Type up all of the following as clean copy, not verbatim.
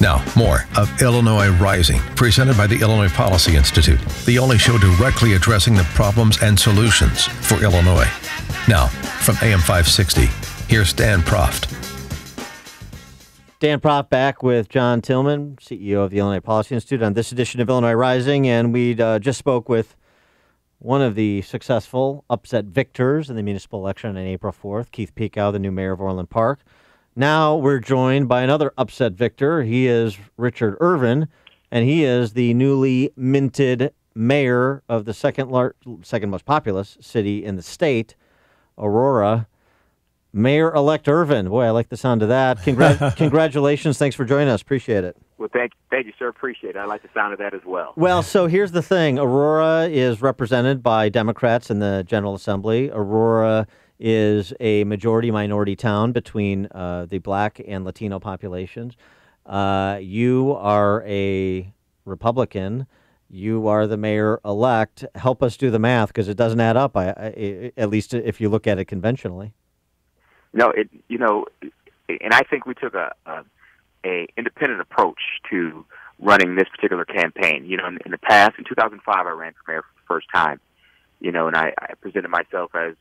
Now, more of Illinois Rising, presented by the Illinois Policy Institute, the only show directly addressing the problems and solutions for Illinois. Now, from AM 560, here's Dan Proft. Dan Proft back with John Tillman, CEO of the Illinois Policy Institute, on this edition of Illinois Rising, and we just spoke with one of the successful upset victors in the municipal election on April 4th, Keith Pekow, the new mayor of Orland Park. Now we're joined by another upset victor. He is Richard Irvin, and he is the newly minted mayor of the second most populous city in the state, Aurora. Mayor-elect Irvin. Boy, I like the sound of that. Congratulations. Thanks for joining us. Appreciate it. Well, thank you, sir. Appreciate it. I like the sound of that as well. Well, so here's the thing. Aurora is represented by Democrats in the General Assembly. Aurora is a majority-minority town between the Black and Latino populations. You are a Republican. You are the mayor-elect. Help us do the math, because it doesn't add up, at least if you look at it conventionally. No, and I think we took a independent approach to running this particular campaign. You know, in the past, in 2005, I ran for mayor for the first time. You know, and I presented myself as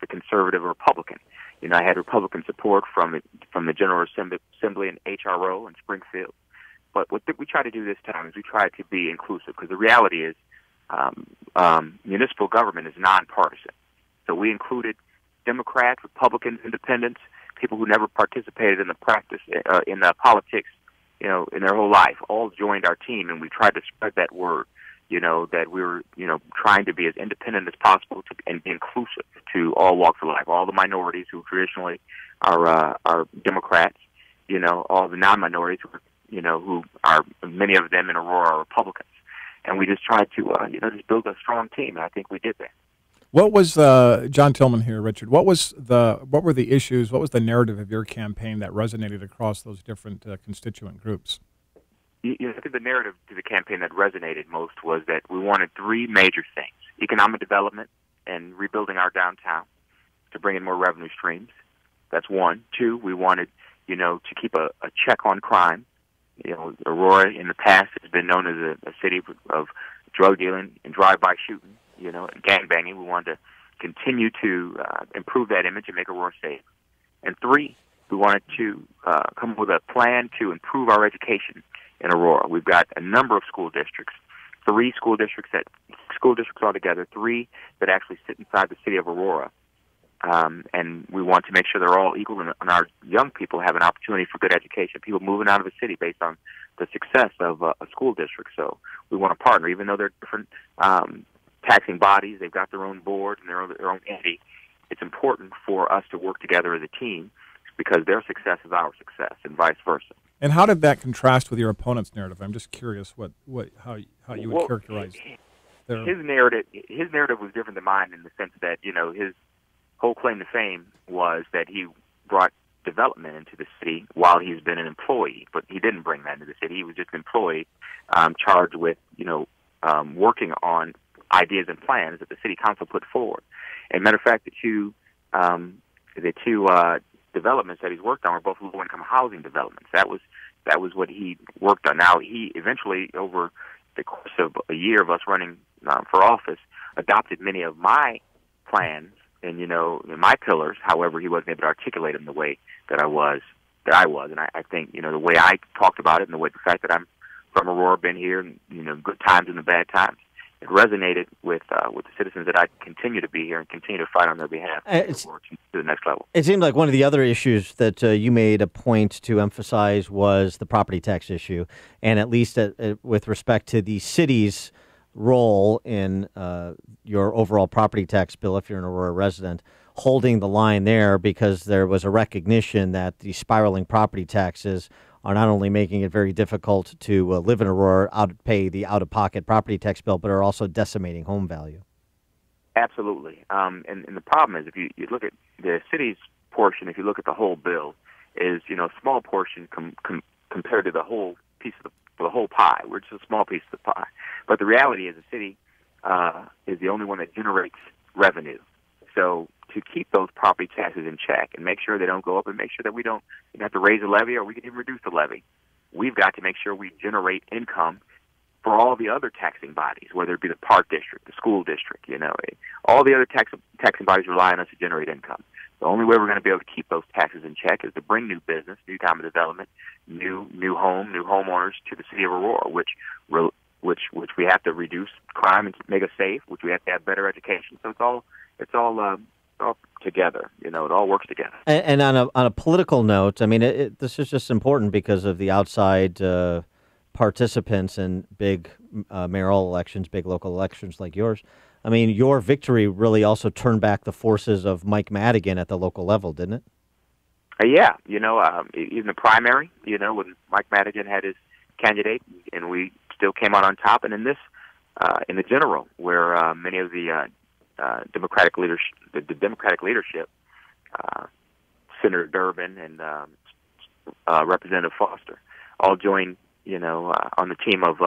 the conservative Republican. You know, I had Republican support from the General Assembly and HRO in Springfield. But what we try to do this time is we try to be inclusive, because the reality is municipal government is nonpartisan. So we included Democrats, Republicans, Independents, people who never participated in the practice in the politics, you know, in their whole life, all joined our team, and we tried to spread that word. You know, that we were, you know, trying to be as independent as possible and be inclusive to all walks of life, all the minorities who traditionally are Democrats, you know, all the non-minorities who are, many of them in Aurora, are Republicans. And we just tried to, just build a strong team, and I think we did that. What was John Tillman here, Richard? What were the issues? What was the narrative of your campaign that resonated across those different constituent groups? I think the narrative to the campaign that resonated most was that we wanted three major things: economic development and rebuilding our downtown to bring in more revenue streams. That's one. Two, we wanted, to keep a check on crime. You know, Aurora in the past has been known as a city of drug dealing and drive-by shooting, and gangbanging. We wanted to continue to improve that image and make Aurora safe. And three, we wanted to come up with a plan to improve our education in Aurora. We've got a number of school districts, six school districts altogether, three that actually sit inside the city of Aurora. And we want to make sure they're all equal, and our young people have an opportunity for good education. People moving out of the city based on the success of a school district. So we want to partner, even though they're different taxing bodies. They've got their own board and their own entity. It's important for us to work together as a team, because their success is our success, and vice versa. And how did that contrast with your opponent's narrative? I'm just curious how you would characterize his narrative. His narrative was different than mine, in the sense that his whole claim to fame was that he brought development into the city while he's been an employee, but he didn't bring that into the city. He was just an employee charged with working on ideas and plans that the city council put forward. And matter of fact, the two developments that he's worked on were both low-income housing developments. That was what he worked on. Now, he eventually, over the course of a year of us running for office, adopted many of my plans and my pillars. However, he wasn't able to articulate them the way that I was. And I think the way I talked about it, and the fact that I'm from Aurora, been here, and good times and the bad times, it resonated with the citizens that I continue to be here and continue to fight on their behalf to the next level. It seemed like one of the other issues that you made a point to emphasize was the property tax issue, and at least with respect to the city's role in your overall property tax bill, if you're an Aurora resident, holding the line there, because there was a recognition that the spiraling property taxes are not only making it very difficult to live in Aurora, pay the out-of-pocket property tax bill, but are also decimating home value. Absolutely. And the problem is, if you look at the city's portion, if you look at the whole bill, is a small portion compared to the whole piece of the whole pie. We're just a small piece of the pie. But the reality is, the city is the only one that generates revenue. So to keep those property taxes in check and make sure they don't go up, and make sure that we don't have to raise a levy, or we can even reduce the levy, we've got to make sure we generate income for all the other taxing bodies, whether it be the park district, the school district, all the other taxing bodies rely on us to generate income. The only way we're going to be able to keep those taxes in check is to bring new business, new time of development, new homeowners to the city of Aurora, which we have to reduce crime and make us safe, which we have to have better education. So it's all together. It all works together. And on a political note, I mean, this is just important because of the outside participants in big mayoral elections, big local elections like yours. I mean, your victory really also turned back the forces of Mike Madigan at the local level, didn't it? Yeah. In the primary, when Mike Madigan had his candidate, and we still came out on top. And in this, in the general, where many of the Democratic leadership, Senator Irvin and Representative Foster, all joined, on the team of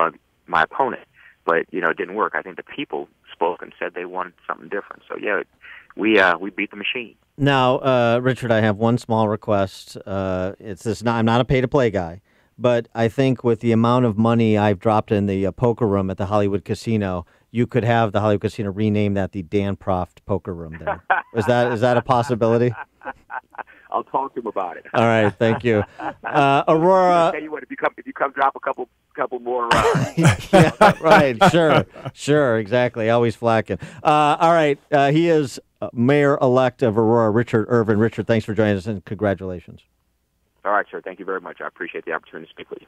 my opponent. But it didn't work. I think the people spoke and said they wanted something different. So yeah, we beat the machine. Now, Richard, I have one small request. It's this. I'm not a pay-to-play guy, but I think with the amount of money I've dropped in the poker room at the Hollywood Casino, you could have the Hollywood Casino rename that the Dan Proft Poker Room. Then is that a possibility? I'll talk to him about it. All right, thank you, Aurora. I'll tell you what, if you come drop a couple more. Yeah, right. Sure, exactly. Always flacking. All right, he is Mayor-elect of Aurora, Richard Irvin. Richard, thanks for joining us, and congratulations. All right, sir. Thank you very much. I appreciate the opportunity to speak with you.